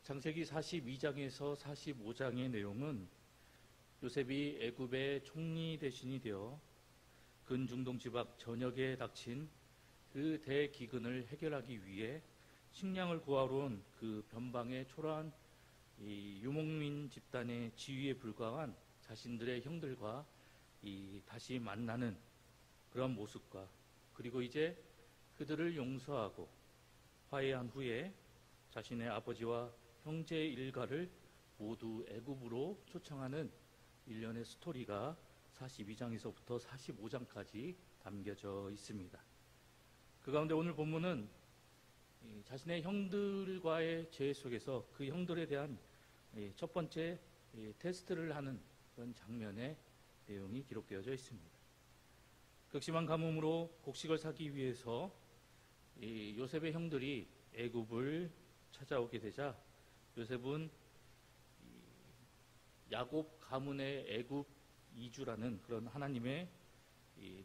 창세기 42장에서 45장의 내용은 요셉이 애굽의 총리 대신이 되어 근중동 지방 전역에 닥친 그 대기근을 해결하기 위해 식량을 구하러 온 그 변방의 초라한 유목민 집단의 지위에 불과한 자신들의 형들과 다시 만나는 그런 모습과, 그리고 이제 그들을 용서하고 화해한 후에 자신의 아버지와 형제 일가를 모두 애굽으로 초청하는 일련의 스토리가 42장에서부터 45장까지 담겨져 있습니다. 그 가운데 오늘 본문은 자신의 형들과의 죄 속에서 그 형들에 대한 첫 번째 테스트를 하는 그런 장면의 내용이 기록되어져 있습니다. 극심한 가뭄으로 곡식을 사기 위해서 요셉의 형들이 애굽을 찾아오게 되자 요셉은 야곱 가문의 애굽 이주라는 그런 하나님의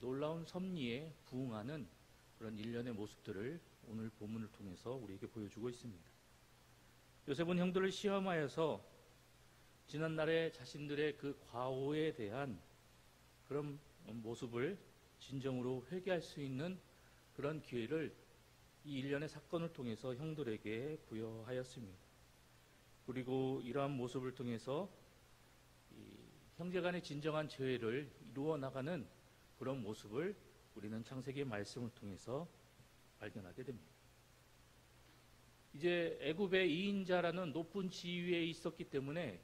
놀라운 섭리에 부응하는 그런 일련의 모습들을 오늘 본문을 통해서 우리에게 보여주고 있습니다. 요셉은 형들을 시험하여서 지난날에 자신들의 그 과오에 대한 그런 모습을 진정으로 회개할 수 있는 그런 기회를 이 일련의 사건을 통해서 형들에게 부여하였습니다. 그리고 이러한 모습을 통해서 형제간의 진정한 재회를 이루어 나가는 그런 모습을 우리는 창세기의 말씀을 통해서 발견하게 됩니다. 이제 애굽의 2인자라는 높은 지위에 있었기 때문에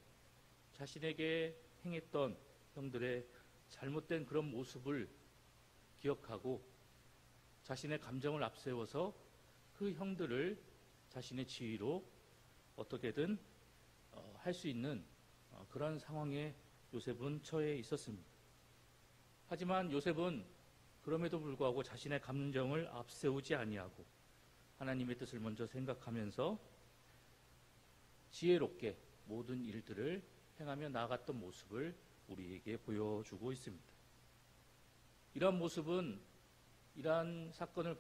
자신에게 행했던 형들의 잘못된 그런 모습을 기억하고 자신의 감정을 앞세워서 그 형들을 자신의 지위로 어떻게든 할 수 있는 그런 상황에 요셉은 처해 있었습니다. 하지만 요셉은 그럼에도 불구하고 자신의 감정을 앞세우지 아니하고 하나님의 뜻을 먼저 생각하면서 지혜롭게 모든 일들을 행하며 나아갔던 모습을 우리에게 보여주고 있습니다. 이러한 모습은 이러한 사건을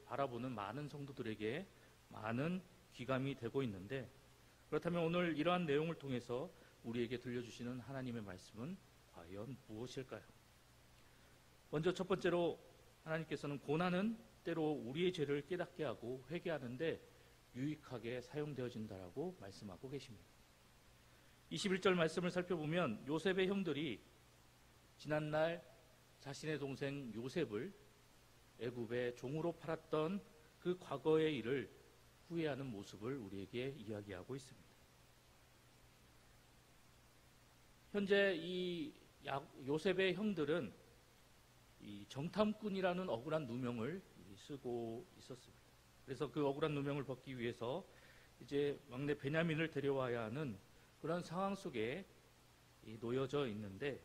바라보는 많은 성도들에게 많은 귀감이 되고 있는데, 그렇다면 오늘 이러한 내용을 통해서 우리에게 들려주시는 하나님의 말씀은 과연 무엇일까요? 먼저 첫 번째로 하나님께서는 고난은 때로 우리의 죄를 깨닫게 하고 회개하는데 유익하게 사용되어진다라고 말씀하고 계십니다. 21절 말씀을 살펴보면 요셉의 형들이 지난날 자신의 동생 요셉을 애굽의 종으로 팔았던 그 과거의 일을 후회하는 모습을 우리에게 이야기하고 있습니다. 현재 이 요셉의 형들은 이 정탐꾼이라는 억울한 누명을 쓰고 있었습니다. 그래서 그 억울한 누명을 벗기 위해서 이제 막내 베냐민을 데려와야 하는 그런 상황 속에 놓여져 있는데,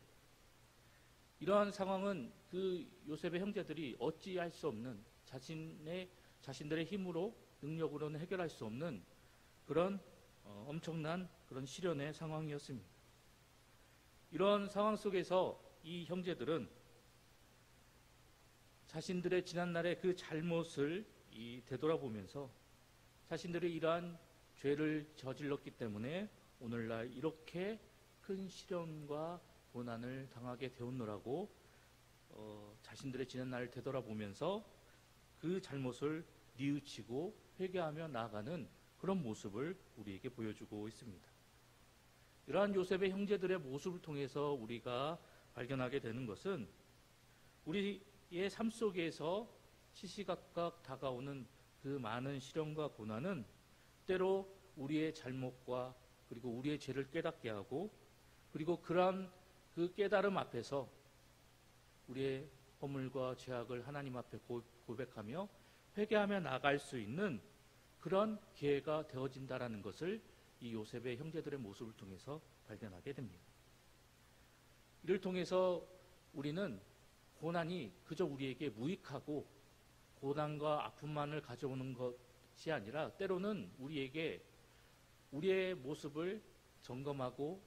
이러한 상황은 그 요셉의 형제들이 어찌할 수 없는 자신들의 힘으로 능력으로는 해결할 수 없는 그런 엄청난 그런 시련의 상황이었습니다. 이런 상황 속에서 이 형제들은 자신들의 지난날의 그 잘못을 되돌아보면서 자신들이 이러한 죄를 저질렀기 때문에 오늘날 이렇게 큰 시련과 고난을 당하게 되었노라고 자신들의 지난날을 되돌아보면서 그 잘못을 뉘우치고 회개하며 나아가는 그런 모습을 우리에게 보여주고 있습니다. 이러한 요셉의 형제들의 모습을 통해서 우리가 발견하게 되는 것은 우리의 삶 속에서 시시각각 다가오는 그 많은 시련과 고난은 때로 우리의 잘못과 그리고 우리의 죄를 깨닫게 하고, 그리고 그러한 그 깨달음 앞에서 우리의 허물과 죄악을 하나님 앞에 고백하며 회개하며 나아갈 수 있는 그런 기회가 되어진다라는 것을 이 요셉의 형제들의 모습을 통해서 발견하게 됩니다. 이를 통해서 우리는 고난이 그저 우리에게 무익하고 고난과 아픔만을 가져오는 것이 아니라 때로는 우리에게 우리의 모습을 점검하고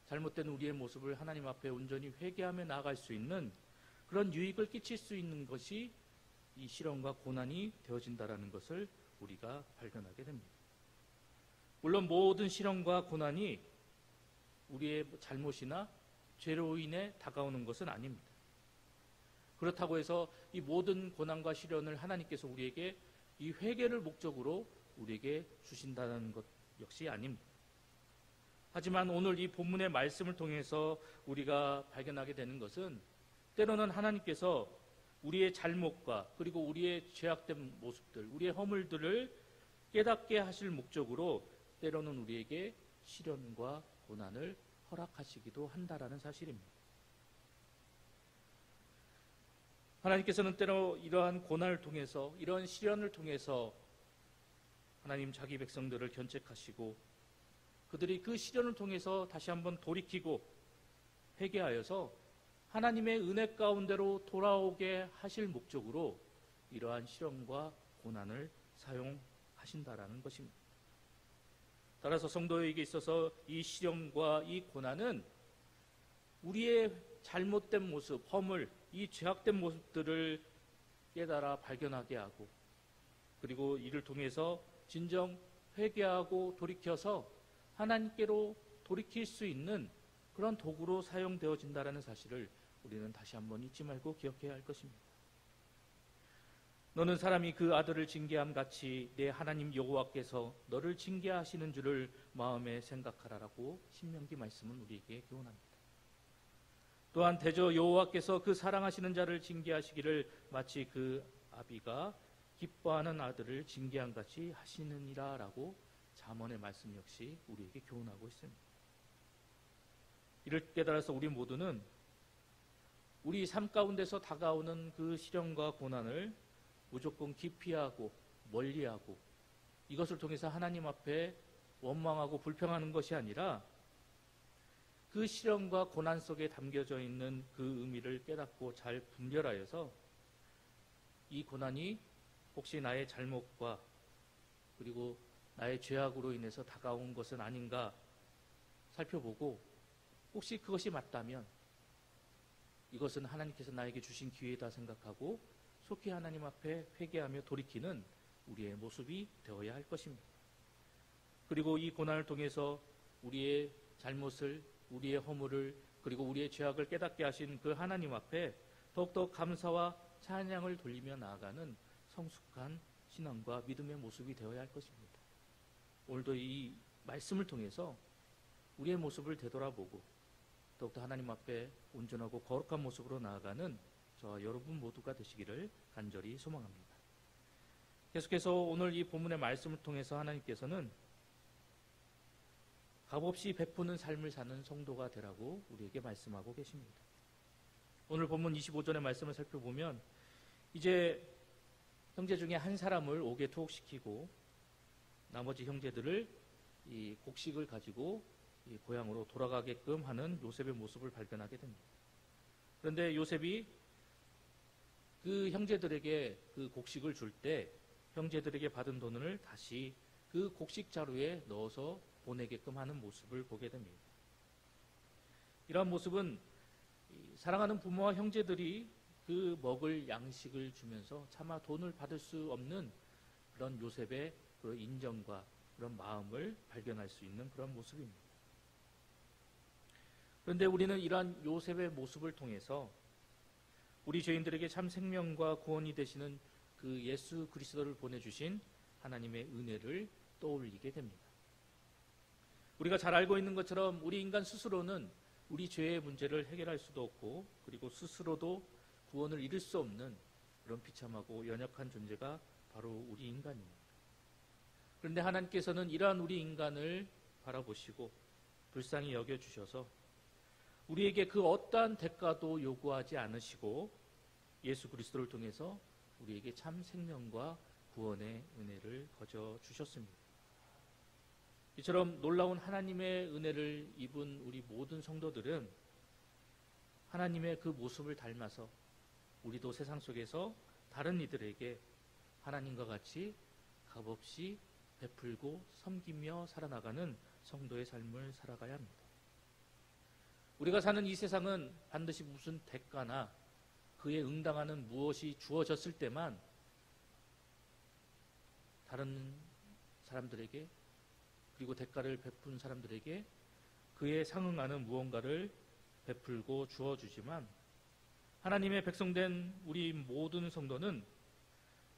잘못된 우리의 모습을 하나님 앞에 온전히 회개하며 나아갈 수 있는 그런 유익을 끼칠 수 있는 것이 이 시련과 고난이 되어진다라는 것을 우리가 발견하게 됩니다. 물론 모든 시련과 고난이 우리의 잘못이나 죄로 인해 다가오는 것은 아닙니다. 그렇다고 해서 이 모든 고난과 시련을 하나님께서 우리에게 이 회개를 목적으로 우리에게 주신다는 것 역시 아닙니다. 하지만 오늘 이 본문의 말씀을 통해서 우리가 발견하게 되는 것은 때로는 하나님께서 우리의 잘못과 그리고 우리의 죄악된 모습들, 우리의 허물들을 깨닫게 하실 목적으로 때로는 우리에게 시련과 고난을 허락하시기도 한다라는 사실입니다. 하나님께서는 때로 이러한 고난을 통해서, 이러한 시련을 통해서 하나님 자기 백성들을 견책하시고 그들이 그 시련을 통해서 다시 한번 돌이키고 회개하여서 하나님의 은혜 가운데로 돌아오게 하실 목적으로 이러한 시련과 고난을 사용하신다라는 것입니다. 따라서 성도에게 있어서 이 시련과 이 고난은 우리의 잘못된 모습, 허물, 이 죄악된 모습들을 깨달아 발견하게 하고 그리고 이를 통해서 진정 회개하고 돌이켜서 하나님께로 돌이킬 수 있는 그런 도구로 사용되어진다는 사실을 우리는 다시 한번 잊지 말고 기억해야 할 것입니다. 너는 사람이 그 아들을 징계함 같이 내 하나님 여호와께서 너를 징계하시는 줄을 마음에 생각하라라고 신명기 말씀은 우리에게 교훈합니다. 또한 대저 여호와께서 그 사랑하시는 자를 징계하시기를 마치 그 아비가 기뻐하는 아들을 징계한 같이 하시느니라 라고 잠언의 말씀 역시 우리에게 교훈하고 있습니다. 이를 깨달아서 우리 모두는 우리 삶 가운데서 다가오는 그 시련과 고난을 무조건 기피하고 멀리하고 이것을 통해서 하나님 앞에 원망하고 불평하는 것이 아니라 그 시련과 고난 속에 담겨져 있는 그 의미를 깨닫고 잘 분별하여서 이 고난이 혹시 나의 잘못과 그리고 나의 죄악으로 인해서 다가온 것은 아닌가 살펴보고 혹시 그것이 맞다면 이것은 하나님께서 나에게 주신 기회다 생각하고 속히 하나님 앞에 회개하며 돌이키는 우리의 모습이 되어야 할 것입니다. 그리고 이 고난을 통해서 우리의 잘못을, 우리의 허물을 그리고 우리의 죄악을 깨닫게 하신 그 하나님 앞에 더욱더 감사와 찬양을 돌리며 나아가는 성숙한 신앙과 믿음의 모습이 되어야 할 것입니다. 오늘도 이 말씀을 통해서 우리의 모습을 되돌아보고 더욱더 하나님 앞에 온전하고 거룩한 모습으로 나아가는 저와 여러분 모두가 되시기를 간절히 소망합니다. 계속해서 오늘 이 본문의 말씀을 통해서 하나님께서는 값없이 베푸는 삶을 사는 성도가 되라고 우리에게 말씀하고 계십니다. 오늘 본문 25절의 말씀을 살펴보면 이제 형제 중에 한 사람을 옥에 투옥시키고 나머지 형제들을 이 곡식을 가지고 이 고향으로 돌아가게끔 하는 요셉의 모습을 발견하게 됩니다. 그런데 요셉이 그 형제들에게 그 곡식을 줄 때 형제들에게 받은 돈을 다시 그 곡식 자루에 넣어서 보내게끔 하는 모습을 보게 됩니다. 이러한 모습은 사랑하는 부모와 형제들이 그 먹을 양식을 주면서 차마 돈을 받을 수 없는 그런 요셉의 그런 인정과 그런 마음을 발견할 수 있는 그런 모습입니다. 그런데 우리는 이러한 요셉의 모습을 통해서 우리 죄인들에게 참 생명과 구원이 되시는 그 예수 그리스도를 보내주신 하나님의 은혜를 떠올리게 됩니다. 우리가 잘 알고 있는 것처럼 우리 인간 스스로는 우리 죄의 문제를 해결할 수도 없고 그리고 스스로도 구원을 이룰 수 없는 그런 비참하고 연약한 존재가 바로 우리 인간입니다. 그런데 하나님께서는 이러한 우리 인간을 바라보시고 불쌍히 여겨주셔서 우리에게 그 어떠한 대가도 요구하지 않으시고 예수 그리스도를 통해서 우리에게 참 생명과 구원의 은혜를 거저 주셨습니다. 이처럼 놀라운 하나님의 은혜를 입은 우리 모든 성도들은 하나님의 그 모습을 닮아서 우리도 세상 속에서 다른 이들에게 하나님과 같이 값없이 베풀고 섬기며 살아나가는 성도의 삶을 살아가야 합니다. 우리가 사는 이 세상은 반드시 무슨 대가나 그에 응당하는 무엇이 주어졌을 때만 다른 사람들에게 그리고 대가를 베푼 사람들에게 그에 상응하는 무언가를 베풀고 주어주지만 하나님의 백성된 우리 모든 성도는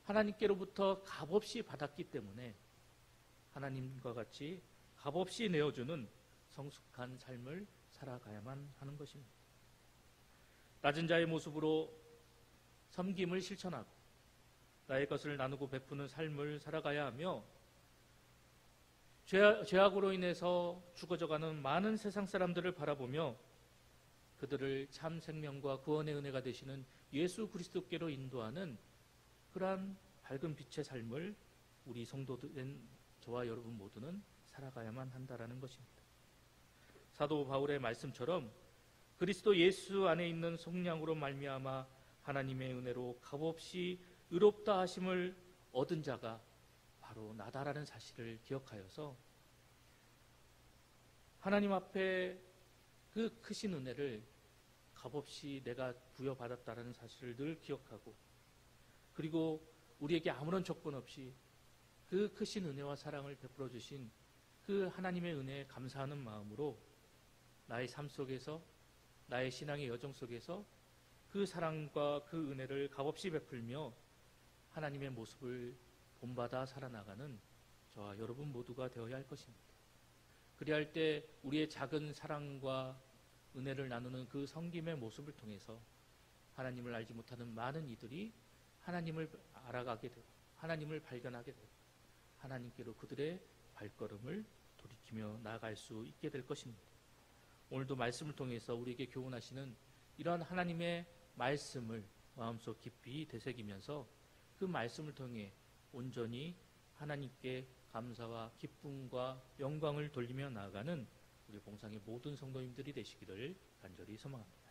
하나님께로부터 값없이 받았기 때문에 하나님과 같이 값없이 내어주는 성숙한 삶을 살아가야만 하는 것입니다. 낮은 자의 모습으로 섬김을 실천하고 나의 것을 나누고 베푸는 삶을 살아가야 하며 죄악으로 인해서 죽어져가는 많은 세상 사람들을 바라보며 그들을 참 생명과 구원의 은혜가 되시는 예수 그리스도께로 인도하는 그러한 밝은 빛의 삶을 우리 성도된 저와 여러분 모두는 살아가야만 한다라는 것입니다. 사도 바울의 말씀처럼 그리스도 예수 안에 있는 속량으로 말미암아 하나님의 은혜로 값없이 의롭다 하심을 얻은 자가 바로 나다라는 사실을 기억하여서 하나님 앞에 그 크신 은혜를 값없이 내가 부여받았다는 사실을 늘 기억하고 그리고 우리에게 아무런 조건 없이 그 크신 은혜와 사랑을 베풀어 주신 그 하나님의 은혜에 감사하는 마음으로 나의 삶 속에서 나의 신앙의 여정 속에서 그 사랑과 그 은혜를 값없이 베풀며 하나님의 모습을 본받아 살아나가는 저와 여러분 모두가 되어야 할 것입니다. 그리할 때 우리의 작은 사랑과 은혜를 나누는 그 섬김의 모습을 통해서 하나님을 알지 못하는 많은 이들이 하나님을 알아가게 되고 하나님을 발견하게 되고 하나님께로 그들의 발걸음을 돌이키며 나아갈 수 있게 될 것입니다. 오늘도 말씀을 통해서 우리에게 교훈하시는 이러한 하나님의 말씀을 마음속 깊이 되새기면서 그 말씀을 통해 온전히 하나님께 감사와 기쁨과 영광을 돌리며 나아가는 우리 봉상의 모든 성도님들이 되시기를 간절히 소망합니다.